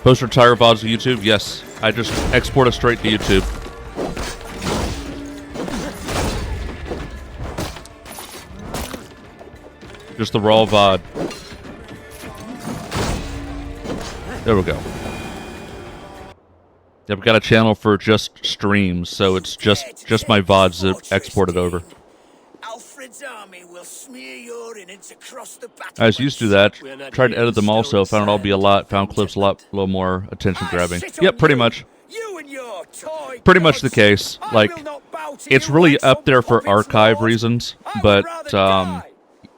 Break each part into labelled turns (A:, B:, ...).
A: Post entire VODs to YouTube? Yes. I just export it straight to YouTube. Just the raw VOD. There we go. Yeah, we've got a channel for just streams, so it's just my VODs that exported over. I was used to that. Tried to edit them also. Found it all be a lot. Found clips a little more attention grabbing. Yep, pretty much. Pretty much the case. Like, it's really up there for archive reasons, but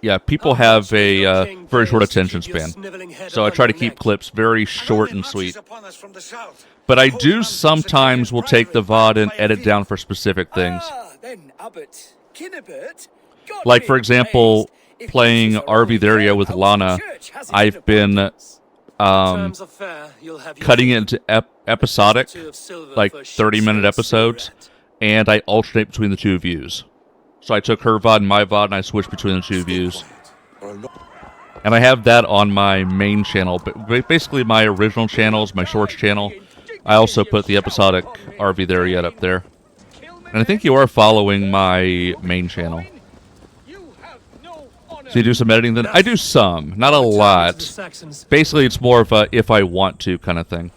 A: yeah, people have a very short attention span. So I try to keep clips very short and sweet. But I do sometimes will take the VOD and edit down for specific things. Like, for example, playing RV Theria with Lana, I've been cutting it into episodic, like 30-minute episodes, and I alternate between the two views. So I took her VOD and my VOD, and I switched between the two views. And I have that on my main channel, but basically my original channel is my shorts channel. I also put the episodic RV Theria up there. And I think you are following my main channel. So you do some editing then? I do some, not a lot. Basically, it's more of a if I want to kind of thing.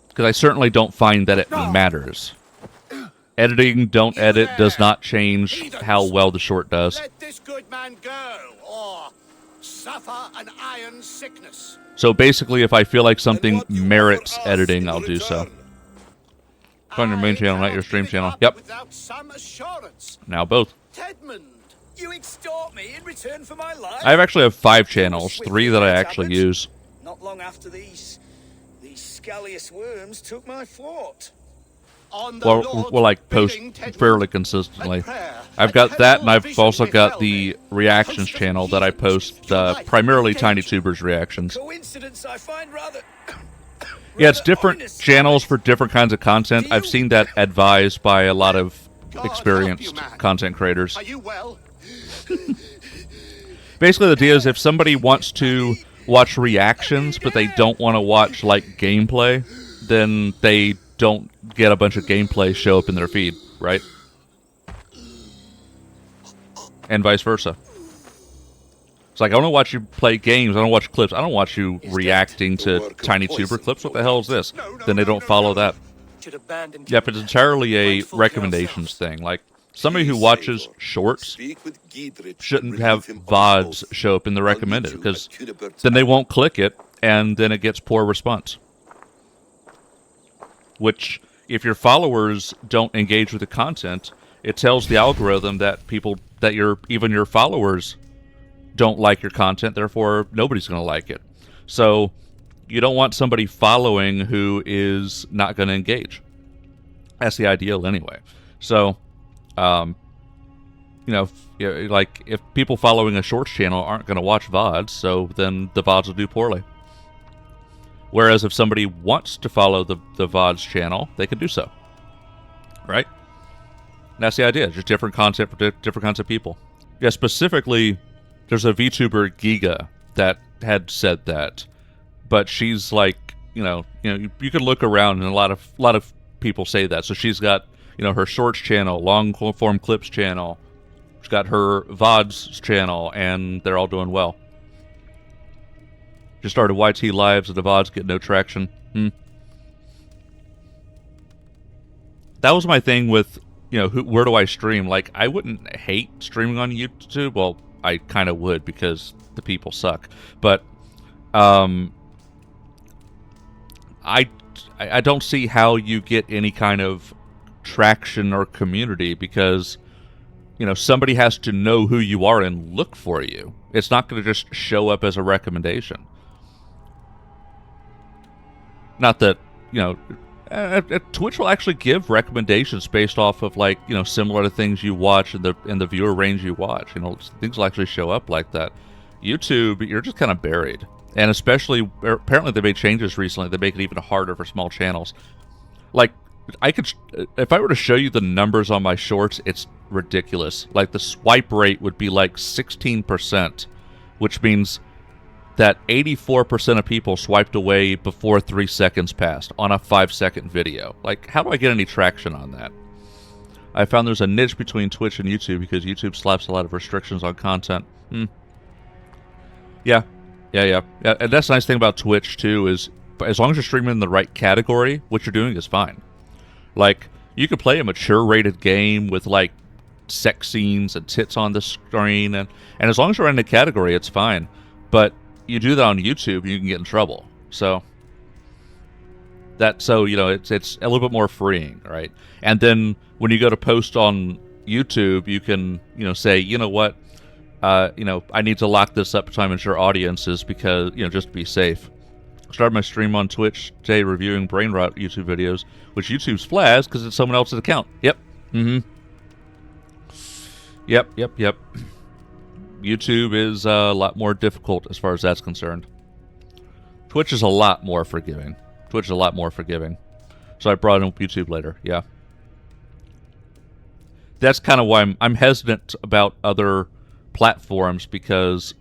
A: Because I certainly don't find that it matters. Editing, don't edit, does not change how well the short does.
B: Let this good man go, or suffer an iron sickness.
A: So basically, if I feel like something merits editing, I'll do so. It's on your main channel, not your stream channel. Yep. Now both.
B: You extort me in return for my life?
A: I actually have 5 channels, 3 that I actually use.
B: Not long after these scallious worms took my fort.
A: Well, like post fairly consistently. I've got that, and I've also got the reactions channel that I post primarily TinyTubers reactions.
B: Coincidence I find rather.
A: Yeah, it's different channels for different kinds of content. I've seen that advised by a lot of experienced content creators.
B: Are you well?
A: Basically, the idea is if somebody wants to watch reactions, but they don't want to watch, like, gameplay, then they don't get a bunch of gameplay show up in their feed, right? And vice versa. It's like, I want to watch you play games, I don't watch clips, I don't watch you reacting to TinyTuber clips, what the hell is this? Then they don't follow that. Yep, it's entirely a recommendations thing. Like, somebody who watches shorts shouldn't have VODs show up in the recommended, because then they won't click it, and then it gets poor response. Which, if your followers don't engage with the content, it tells the algorithm that even your followers don't like your content, therefore nobody's going to like it. So, you don't want somebody following who is not going to engage. That's the ideal anyway. So, like, if people following a shorts channel aren't going to watch VODs, so then the VODs will do poorly. Whereas if somebody wants to follow the VODs channel, they can do so. Right? And that's the idea. Just different content for different kinds of people. Yeah, specifically, there's a VTuber, Giga, that had said that. But she's like, you could look around and a lot of people say that. So she's got, her shorts channel, long form clips channel. She's got her VODs channel, and they're all doing well. Just started YT Lives, and the VODs get no traction. That was my thing with, where do I stream? Like, I wouldn't hate streaming on YouTube. Well, I kind of would, because the people suck. But, I don't see how you get any kind of traction or community, because, somebody has to know who you are and look for you. It's not going to just show up as a recommendation. Not that, Twitch will actually give recommendations based off of, like, similar to things you watch and the viewer range you watch. Things will actually show up like that. YouTube, you're just kind of buried. And especially, apparently they made changes recently that make it even harder for small channels. Like, if I were to show you the numbers on my shorts, it's ridiculous. Like, the swipe rate would be like 16%, which means that 84% of people swiped away before 3 seconds passed on a 5-second video. Like, how do I get any traction on that? I found there's a niche between Twitch and YouTube because YouTube slaps a lot of restrictions on content. Yeah. And that's the nice thing about Twitch, too, is as long as you're streaming in the right category, what you're doing is fine. Like, you can play a mature-rated game with, like, sex scenes and tits on the screen, and as long as you're in the category, it's fine. But you do that on YouTube, you can get in trouble. So, it's a little bit more freeing, right? And then when you go to post on YouTube, you can, say, you know what, I need to lock this up to try and ensure audiences because, just to be safe. Started my stream on Twitch today reviewing brain rot YouTube videos, which YouTube's flags because it's someone else's account. Yep. Yep. YouTube is a lot more difficult as far as that's concerned. Twitch is a lot more forgiving. So I brought in YouTube later. Yeah. That's kind of why I'm hesitant about other platforms because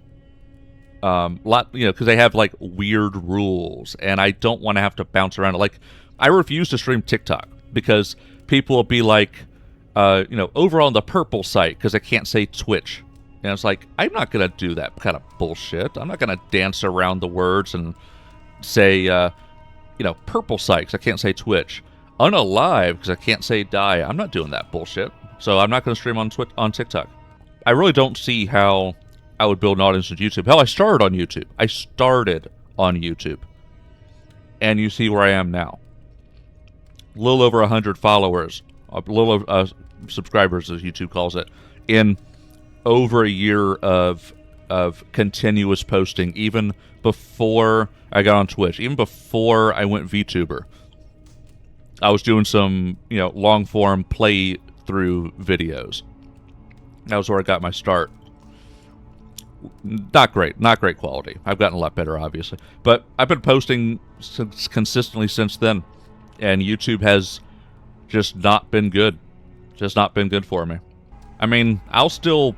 A: because they have like weird rules and I don't want to have to bounce around. Like, I refuse to stream TikTok because people will be like, over on the purple site because I can't say Twitch. And it's like, I'm not going to do that kind of bullshit. I'm not going to dance around the words and say, purple site because I can't say Twitch. Unalive because I can't say die. I'm not doing that bullshit. So I'm not going to stream on TikTok. I really don't see how I would build an audience on YouTube. Hell, I started on YouTube. And you see where I am now. A little over 100 followers. A little over, subscribers, as YouTube calls it. In over a year of continuous posting, even before I got on Twitch, even before I went VTuber. I was doing some, long-form play-through videos. That was where I got my start. Not great quality. I've gotten a lot better, obviously. But I've been posting consistently since then. And YouTube has just not been good. Just not been good for me. I mean, I'll still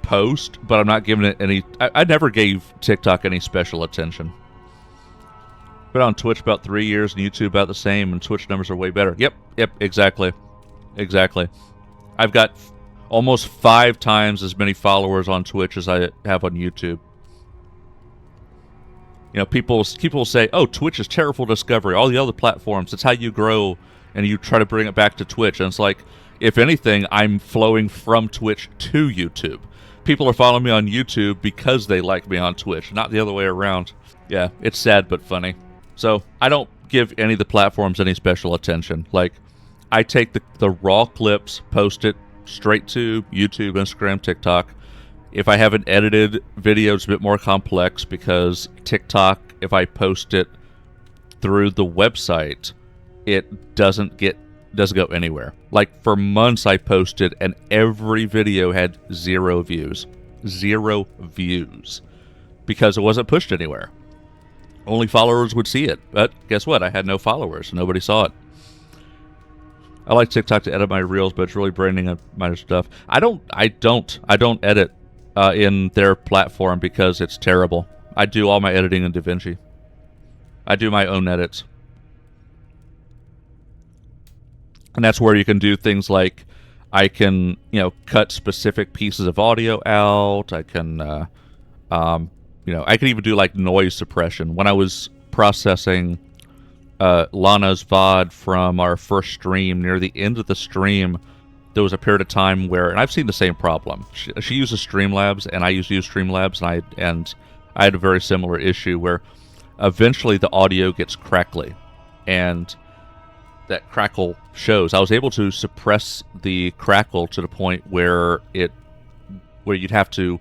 A: post, but I'm not giving it any... I never gave TikTok any special attention. Been on Twitch about 3 years, and YouTube about the same, and Twitch numbers are way better. Yep, exactly. I've got almost 5 times as many followers on Twitch as I have on YouTube. People say, oh, Twitch is terrible discovery. All the other platforms, it's how you grow, and you try to bring it back to Twitch. And it's like, if anything, I'm flowing from Twitch to YouTube. People are following me on YouTube because they like me on Twitch, not the other way around. Yeah, it's sad but funny. So I don't give any of the platforms any special attention. Like, I take the raw clips, post it straight to YouTube, Instagram, TikTok. If I have an edited video, it's a bit more complex because TikTok, if I post it through the website, it doesn't go anywhere. Like, for months I posted and every video had 0 views. 0 views. Because it wasn't pushed anywhere. Only followers would see it. But guess what? I had no followers. Nobody saw it. I like TikTok to edit my reels, but it's really branding my stuff. I don't edit in their platform because it's terrible. I do all my editing in DaVinci. I do my own edits. And that's where you can do things like I can, cut specific pieces of audio out. I can, I can even do like noise suppression. When I was processing Lana's VOD from our first stream, near the end of the stream, there was a period of time where, and I've seen the same problem. She uses Streamlabs, and I used to use Streamlabs, and I had a very similar issue where eventually the audio gets crackly, and that crackle shows. I was able to suppress the crackle to the point where you'd have to,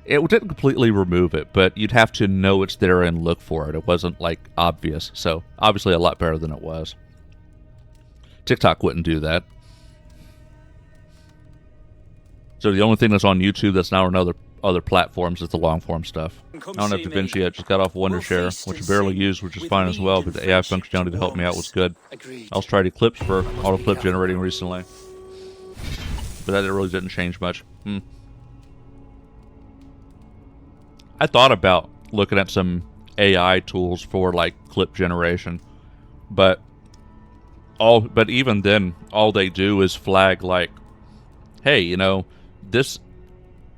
A: it didn't completely remove it, but you'd have to know it's there and look for it. It wasn't like obvious. So obviously a lot better than it was. TikTok wouldn't do that. So the only thing that's on YouTube that's now on other platforms is the long form stuff. I don't have DaVinci yet. Just got off Wondershare, which I barely used, which is fine as well, but the AI functionality to help me out was good. I also tried Eclipse for auto clip generating recently, but that really didn't change much. I thought about looking at some AI tools for like clip generation, but even then, all they do is flag like, hey, this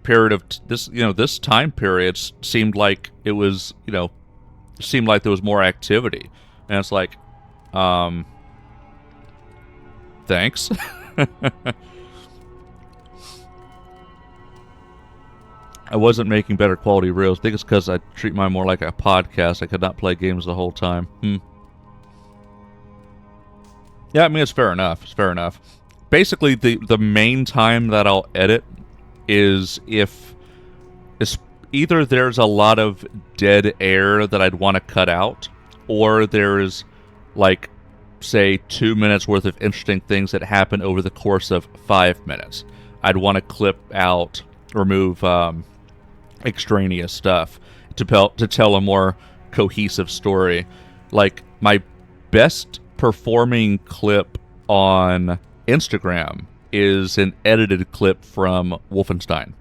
A: period of this time period seemed like it was, seemed like there was more activity, and it's like, thanks. I wasn't making better quality reels. I think it's because I treat mine more like a podcast. I could not play games the whole time. Yeah, I mean, it's fair enough. It's fair enough. Basically, the main time that I'll edit is if it's either there's a lot of dead air that I'd want to cut out, or there's, like, say, 2 minutes worth of interesting things that happen over the course of 5 minutes. I'd want to clip out, remove extraneous stuff to tell a more cohesive story. Like, my best performing clip on Instagram is an edited clip from Wolfenstein,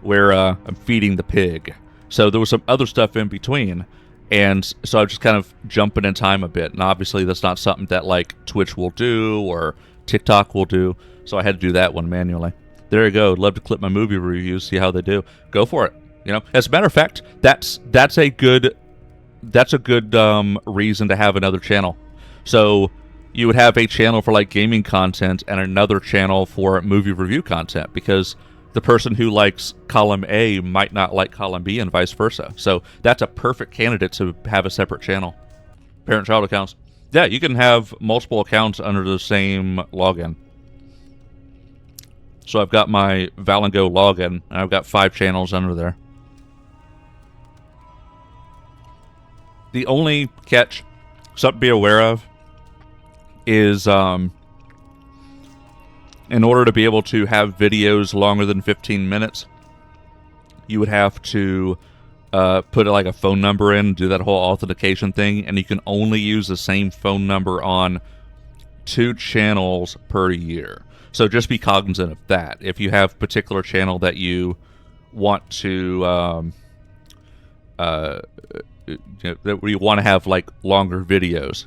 A: where I'm feeding the pig. So there was some other stuff in between, and so I'm just kind of jumping in time a bit. And obviously that's not something that like Twitch will do or TikTok will do, so I had to do that one manually. There you go. Love to clip my movie reviews, see how they do. Go for it. As a matter of fact, that's a good reason to have another channel. So you would have a channel for like gaming content and another channel for movie review content, because the person who likes column A might not like column B and vice versa. So that's a perfect candidate to have a separate channel. Parent-child accounts. Yeah, you can have multiple accounts under the same login. So I've got my Vallen Go login, and I've got 5 channels under there. The only catch, something to be aware of, is in order to be able to have videos longer than 15 minutes, you would have to put like a phone number in, do that whole authentication thing, and you can only use the same phone number on 2 channels per year. So just be cognizant of that. If you have a particular channel that you want to that you want to have like longer videos,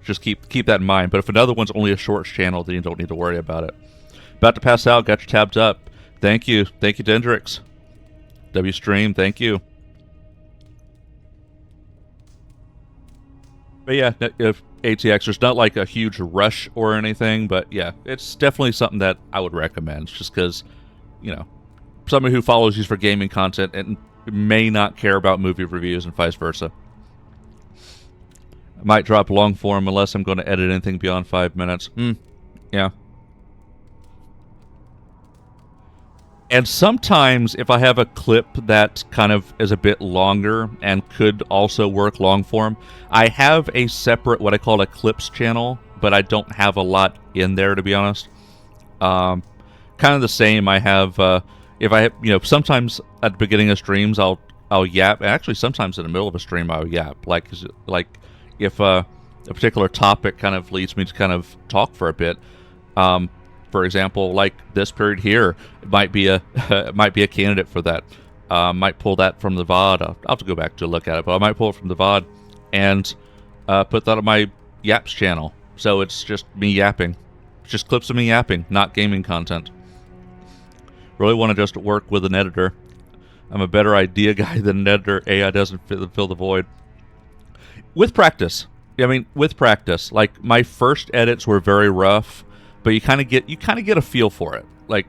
A: just keep that in mind. But if another one's only a short channel, then you don't need to worry about it. About to pass out, got your tabs up. Thank you, Dendrix. WStream, thank you. But yeah, if ATX, there's not like a huge rush or anything, but yeah, it's definitely something that I would recommend, just because, somebody who follows you for gaming content and may not care about movie reviews and vice versa. I might drop long form unless I'm going to edit anything beyond 5 minutes. Yeah. And sometimes if I have a clip that kind of is a bit longer and could also work long form, I have a separate, what I call a clips channel, but I don't have a lot in there, to be honest. Kind of the same. I have, if I have, sometimes at the beginning of streams, I'll yap. Actually, sometimes in the middle of a stream, I'll yap. Like if a particular topic kind of leads me to kind of talk for a bit. For example, like this period here, it might be a candidate for that. Might pull that from the VOD. I'll have to go back to look at it, but I might pull it from the VOD and put that on my Yaps channel. So it's just me yapping. It's just clips of me yapping, not gaming content. Really want to just work with an editor. I'm a better idea guy than an editor. AI doesn't fill the void. With practice. I mean, with practice. Like, my first edits were very rough, but you kind of get a feel for it. Like,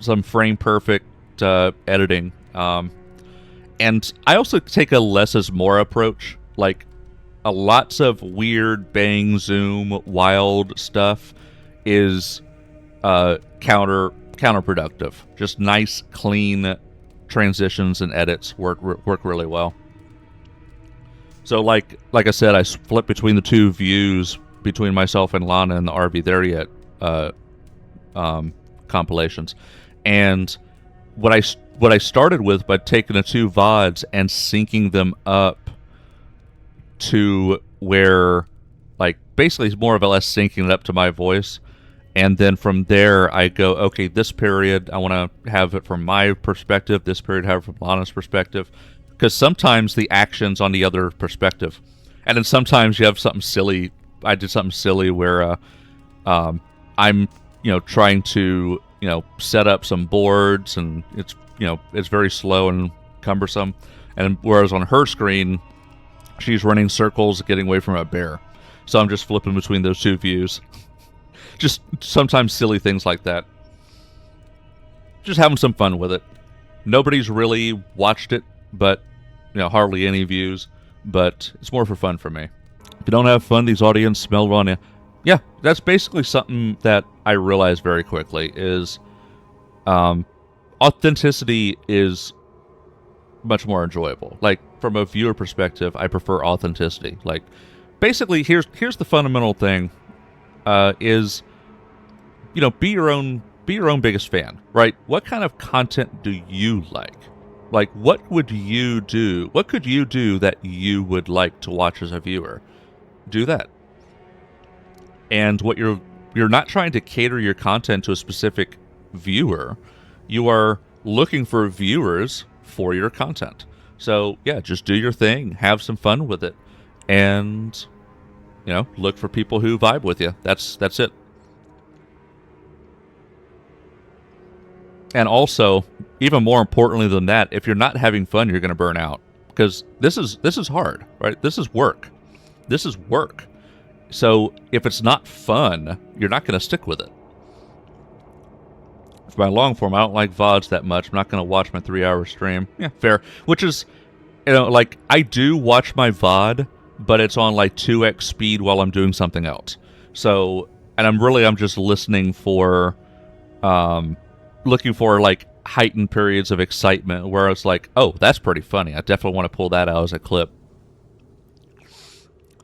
A: some frame perfect editing. And I also take a less is more approach. Like, lots of weird bang, zoom, wild stuff is counterproductive. Just nice, clean transitions and edits work really well. So like I said, I flip between the 2 views between myself and Lana in the RV There Yet compilations. And what I started with by taking the 2 VODs and syncing them up to where, like, basically it's more or less syncing it up to my voice. And then from there, I go, okay, this period, I want to have it from my perspective. This period, have it from Lana's perspective. because sometimes the action's on the other perspective, and then sometimes you have something silly. I did something silly where I'm trying to set up some boards, and it's very slow and cumbersome, and whereas on her screen she's running circles getting away from a bear, so I'm just flipping between those two views. Just sometimes silly things like that. Just having some fun with it. Nobody's really watched it, but hardly any views, but it's more for fun for me. If you don't have fun, these audience smell on you. Yeah, that's basically something that I realized very quickly is authenticity is much more enjoyable. Like, from a viewer perspective, I prefer authenticity. Like, basically, here's the fundamental thing, is, be your own biggest fan, right? What kind of content do you like? Like, what would you do? What could you do that you would like to watch as a viewer? Do that. And what you're not trying to cater your content to a specific viewer. You are looking for viewers for your content. So yeah, just do your thing, have some fun with it, and look for people who vibe with you. That's it. And also, even more importantly than that, if you're not having fun, you're going to burn out, because this is hard, right? This is work. This is work. So if it's not fun, you're not going to stick with it. For my long form, I don't like VODs that much. I'm not going to watch my 3-hour stream. Yeah, fair. Which is, like, I do watch my VOD, but it's on like 2x speed while I'm doing something else. So, and I'm just listening for, looking for like heightened periods of excitement where it's like, oh, that's pretty funny. I definitely want to pull that out as a clip.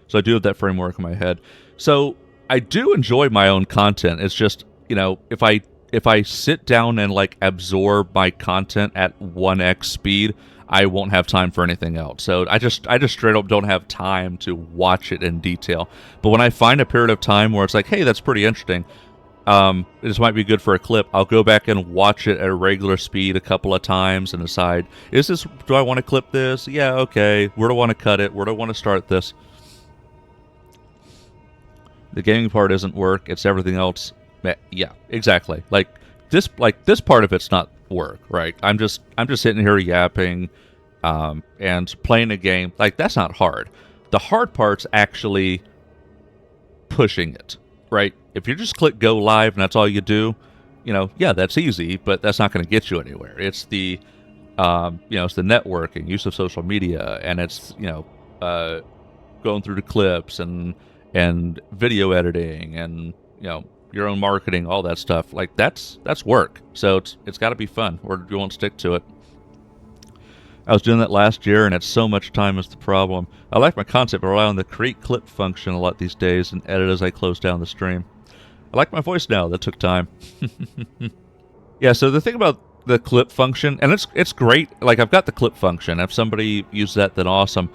A: So I do have that framework in my head. So I do enjoy my own content. It's just, if I sit down and like absorb my content at 1x speed, I won't have time for anything else. So I just straight up don't have time to watch it in detail. But when I find a period of time where it's like, hey, that's pretty interesting, this might be good for a clip, I'll go back and watch it at a regular speed a couple of times and decide, do I want to clip this? Yeah, okay. Where do I want to cut it? Where do I want to start this? The gaming part isn't work, it's everything else. Yeah, exactly. Like this part of it's not work, right? I'm just sitting here yapping, and playing a game. Like, that's not hard. The hard part's actually pushing it, right? If you just click go live and that's all you do, yeah, that's easy, but that's not going to get you anywhere. It's the, it's the networking, use of social media, and it's, going through the clips and video editing and, your own marketing, all that stuff. Like, that's work. So it's got to be fun, or you won't stick to it. I was doing that last year, and it's so much time is the problem. I like my concept, but rely on the create clip function a lot these days and edit as I close down the stream. I like my voice now. That took time. Yeah, so the thing about the clip function, and it's great. Like, I've got the clip function. If somebody uses that, then awesome.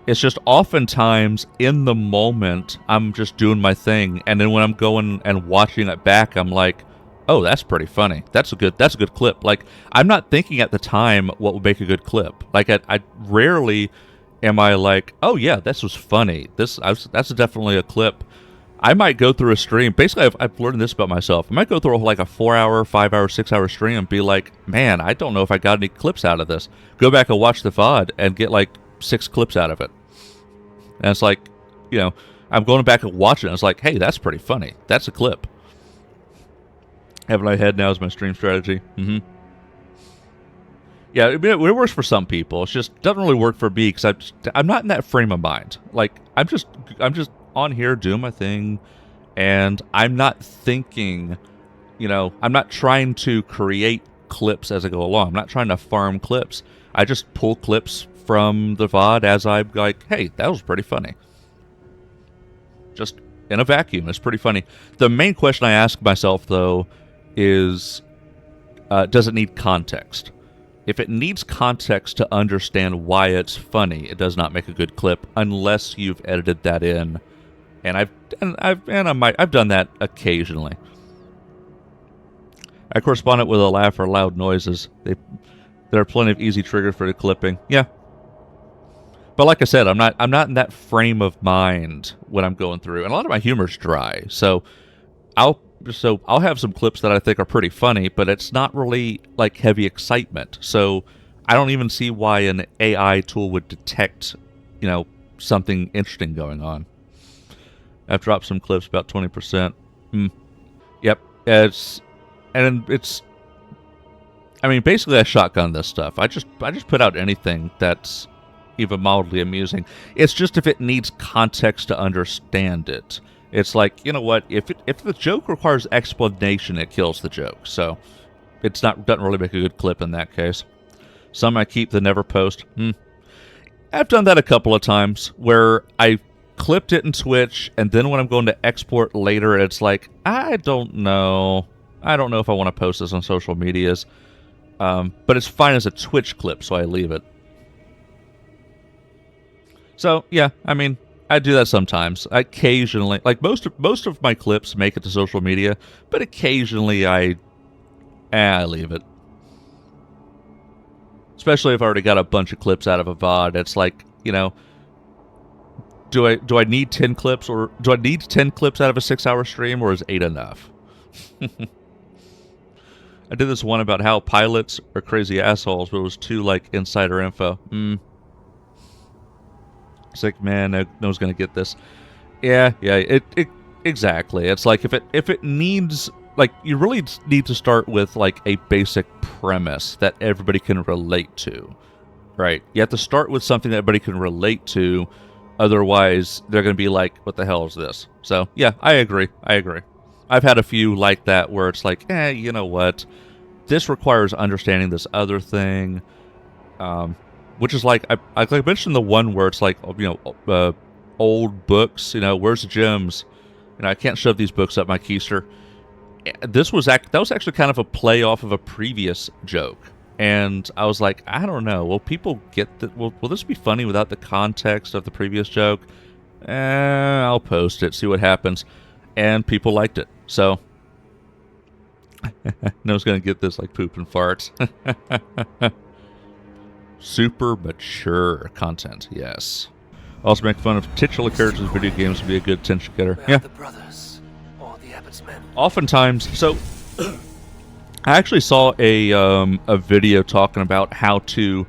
A: It's just oftentimes in the moment, I'm just doing my thing, and then when I'm going and watching it back, I'm like, oh, that's pretty funny. That's a good clip. Like, I'm not thinking at the time what would make a good clip. Like, I rarely am I like, oh yeah, this was funny. That's definitely a clip. I might go through a stream. Basically, I've learned this about myself. I might go through like a 4-hour, 5-hour, 6-hour stream and be like, man, I don't know if I got any clips out of this. Go back and watch the VOD and get like 6 clips out of it. And it's like, I'm going back and watching it. It's like, hey, that's pretty funny. That's a clip. Having my head now is my stream strategy. Yeah, it works for some people. It just doesn't really work for me because I'm not in that frame of mind. Like, I'm just on here doing my thing, and I'm not thinking, I'm not trying to create clips as I go along. I'm not trying to farm clips. I just pull clips from the VOD as I'm like, hey, that was pretty funny. Just in a vacuum, it's pretty funny. The main question I ask myself, though, is, does it need context? If it needs context to understand why it's funny, it does not make a good clip unless you've edited that in. And I've done that occasionally. I correspond it with a laugh or loud noises. There are plenty of easy triggers for the clipping. Yeah, But like I said, I'm not in that frame of mind when I'm going through, and a lot of my humor's dry. I'll have some clips that I think are pretty funny, but it's not really like heavy excitement. So I don't even see why an AI tool would detect, something interesting going on. I've dropped some clips about 20%. Yep, it's basically I shotgun this stuff. I just put out anything that's even mildly amusing. It's just if it needs context to understand it. It's like, you know what? If the joke requires explanation, it kills the joke. So doesn't really make a good clip in that case. Some I keep, the never post. I've done that a couple of times where I clipped it in Twitch, and then when I'm going to export later, it's like, I don't know if I want to post this on social medias. But it's fine as a Twitch clip, so I leave it. So yeah, I do that sometimes. Occasionally, like most of my clips make it to social media, but occasionally I leave it. Especially if I already got a bunch of clips out of a VOD. It's like, do I need 10 clips, or do I need 10 clips out of a 6-hour stream, or is 8 enough? I did this one about how pilots are crazy assholes, but it was too like insider info. It's like, man, no one's gonna get this. Yeah, exactly. It's like if it needs, like, you really need to start with like a basic premise that everybody can relate to, right? You have to start with something that everybody can relate to, otherwise they're gonna be like, what the hell is this? So yeah, I agree. I've had a few like that where it's like, you know what? This requires understanding this other thing. Which is like, I mentioned the one where it's like, old books, where's the gems? I can't shove these books up my keister. That was actually kind of a play off of a previous joke. And I was like, I don't know. Will people get that? Will this be funny without the context of the previous joke? I'll post it, see what happens. And people liked it. So, no one's going to get this like poop and farts. Super mature content, yes. Also make fun of titular characters in video games to be a good attention getter. Yeah.
C: The brothers, or the Abbot's men.
A: Oftentimes, so I actually saw a video talking about how to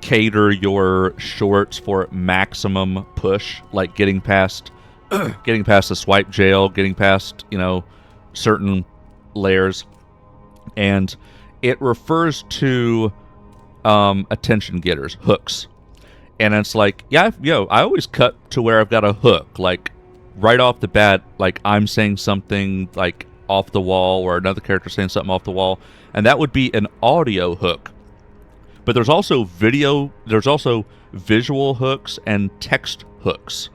A: cater your shorts for maximum push, like getting past the swipe jail, getting past, certain layers. And it refers to attention getters, hooks. And it's like, I always cut to where I've got a hook, like right off the bat, like I'm saying something like off the wall, or another character saying something off the wall, and that would be an audio hook. But there's also visual hooks and text hooks.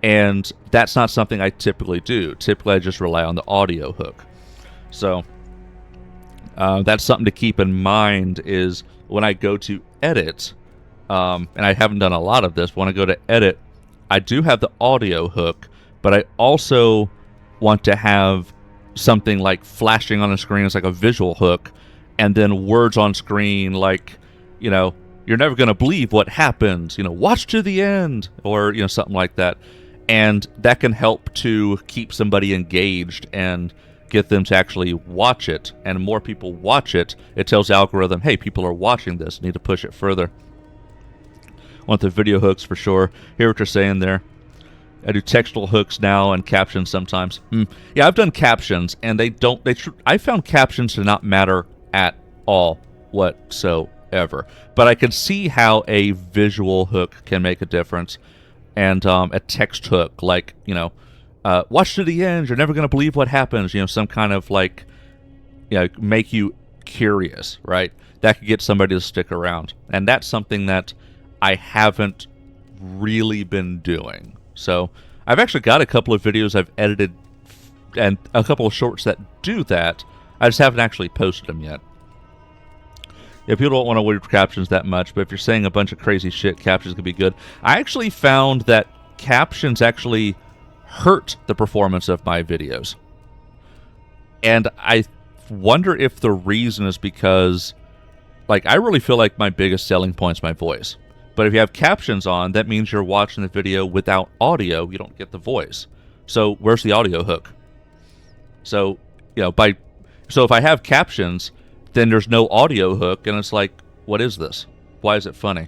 A: And that's not something I typically do. Typically I just rely on the audio hook. So that's something to keep in mind is when I go to edit, and I haven't done a lot of this, but when I go to edit, I do have the audio hook, but I also want to have something like flashing on the screen as like a visual hook, and then words on screen like, you're never going to believe what happens, watch to the end, or, something like that. And that can help to keep somebody engaged and get them to actually watch it. And more people watch it, it tells the algorithm, hey, people are watching this, need to push it further. Want the video hooks for sure. Hear what you're saying there. I do textual hooks now and captions sometimes. Yeah, I've done captions, and I found captions to not matter at all whatsoever. But I can see how a visual hook can make a difference. And a text hook, like, watch to the end, you're never going to believe what happens, some kind of like, make you curious, right? That could get somebody to stick around. And that's something that I haven't really been doing. So I've actually got a couple of videos I've edited and a couple of shorts that do that. I just haven't actually posted them yet. Yeah, people don't want to read captions that much, but if you're saying a bunch of crazy shit, captions can be good. I actually found that captions actually hurt the performance of my videos. And I wonder if the reason is because, like, I really feel like my biggest selling point is my voice. But if you have captions on, that means you're watching the video without audio. You don't get the voice. So where's the audio hook? So, so if I have captions, then there's no audio hook, and it's like, what is this? Why is it funny?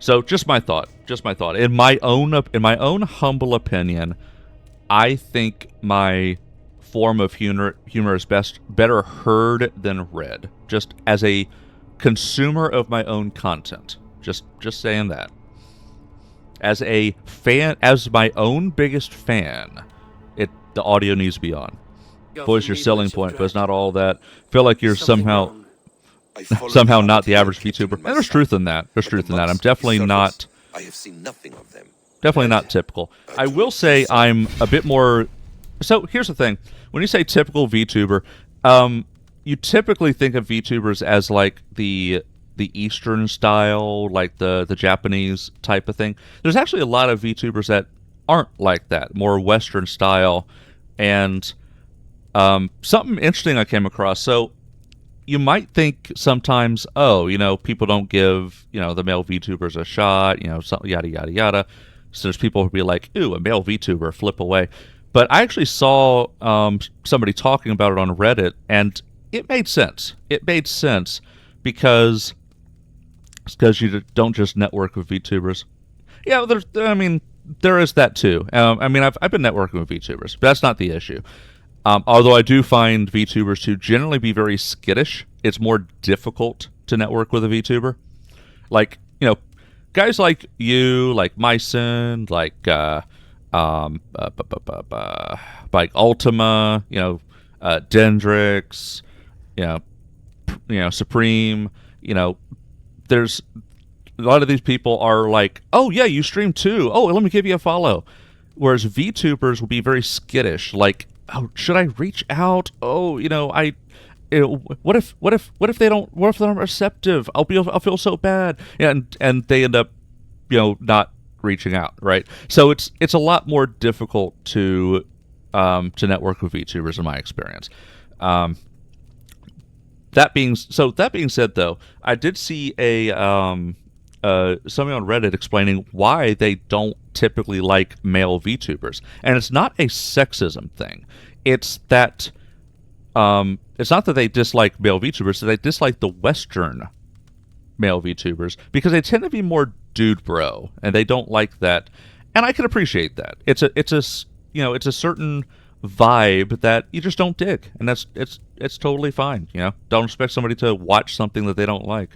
A: So just my thought. In my own humble opinion, I think my form of humor is better heard than read. Just as a consumer of my own content. Just saying that. As a fan, as my own biggest fan, the audio needs to be on. Boys, your selling point, but it's not all that. Feel like you're somehow not the average VTuber. And there's truth in that. I'm definitely not.
D: I have seen nothing of them.
A: Definitely not typical. I will say I'm a bit more. So here's the thing: when you say typical VTuber, you typically think of VTubers as like the Eastern style, like the Japanese type of thing. There's actually a lot of VTubers that aren't like that, more Western style. And something interesting I came across. So you might think sometimes, people don't give, the male VTubers a shot, yada, yada, yada. So there's people who be like, ooh, a male VTuber, flip away. But I actually saw somebody talking about it on Reddit, and it made sense. Because you don't just network with VTubers. Yeah, there is that too. I've been networking with VTubers, but that's not the issue. Although I do find VTubers to generally be very skittish. It's more difficult to network with a VTuber. Like, guys like you, like Myson, like Ultima, Dendrix, Supreme, there's a lot of these people are like, oh yeah, you stream too. Oh, let me give you a follow. Whereas VTubers will be very skittish, like, oh, should I reach out? Oh, what if they're not receptive? I'll feel so bad. Yeah, and they end up, not reaching out, right? So it's a lot more difficult to network with VTubers in my experience. That being said, though, I did see something on Reddit explaining why they don't typically like male VTubers, and it's not a sexism thing. It's that it's not that they dislike male VTubers; they dislike the Western male VTubers because they tend to be more dude bro, and they don't like that. And I can appreciate that. It's a certain vibe that you just don't dig, and it's totally fine. Don't expect somebody to watch something that they don't like.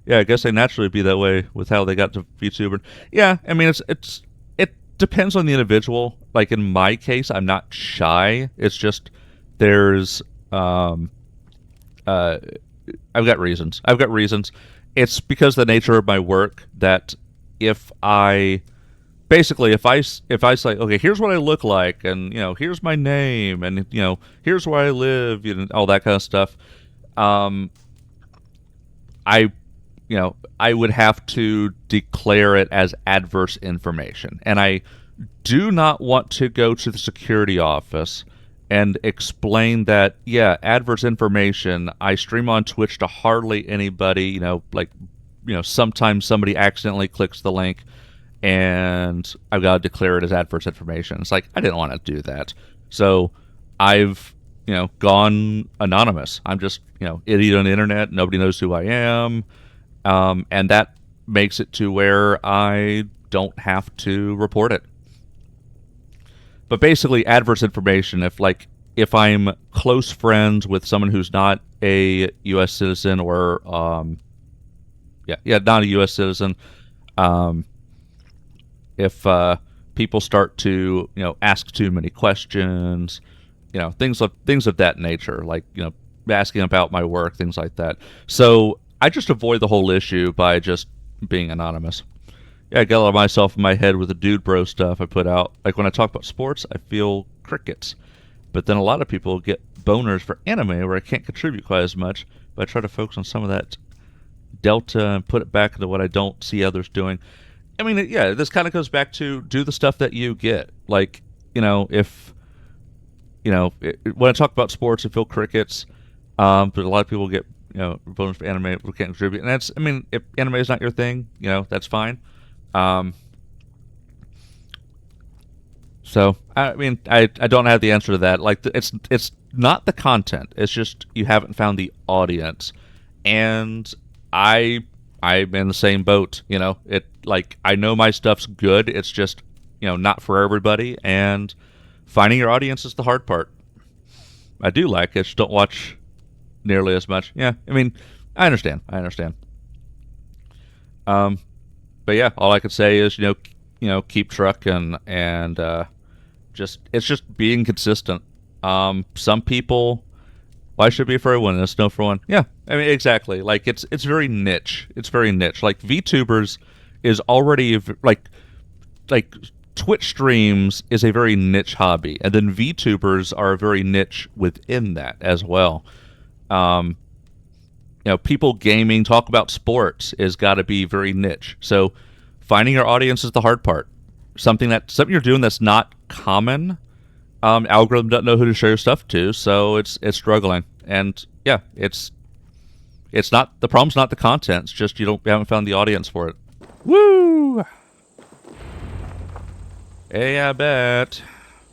A: Yeah, I guess they naturally be that way with how they got to VTuber. Yeah, it depends on the individual. Like in my case, I'm not shy. It's just there's I've got reasons. It's because of the nature of my work that if I say, okay, here's what I look like, and here's my name, and here's where I live, all that kind of stuff, I would have to declare it as adverse information, and I do not want to go to the security office and explain that, adverse information. I stream on Twitch to hardly anybody. Sometimes somebody accidentally clicks the link, and I've got to declare it as adverse information. It's like, I didn't want to do that. So I've, gone anonymous. I'm just, idiot on the internet. Nobody knows who I am. And that makes it to where I don't have to report it. But basically, adverse information, if I'm close friends with someone who's not a U.S. citizen or, not a U.S. citizen, if people start to ask too many questions, things of that nature, like asking about my work, things like that. So I just avoid the whole issue by just being anonymous. Yeah, I get a lot of myself in my head with the dude bro stuff I put out. Like when I talk about sports, I feel crickets, but then a lot of people get boners for anime where I can't contribute quite as much, but I try to focus on some of that delta and put it back into what I don't see others doing. This kind of goes back to do the stuff that you get. Like, when I talk about sports, I feel crickets, but a lot of people get, bonus for anime we can't contribute. And that's, I mean, if anime is not your thing, that's fine. So I mean, I don't have the answer to that. Like, it's not the content. It's just you haven't found the audience, and I'm in the same boat. It like I know my stuff's good. It's just not for everybody, and finding your audience is the hard part. I do like it. Just don't watch nearly as much. Yeah, I mean, I understand. But yeah, all I could say is keep trucking and it's just being consistent. Some people, why should be afraid when there's no for one? Yeah, I mean exactly. Like it's very niche. It's very niche. Like VTubers is already like Twitch streams is a very niche hobby, and then VTubers are very niche within that as well. People gaming, talk about sports is got to be very niche. So finding your audience is the hard part. Something you're doing that's not common. Algorithm doesn't know who to show your stuff to, so it's struggling. And yeah, it's not the problem's not the content. It's just you haven't found the audience for it. Woo! Hey, I bet.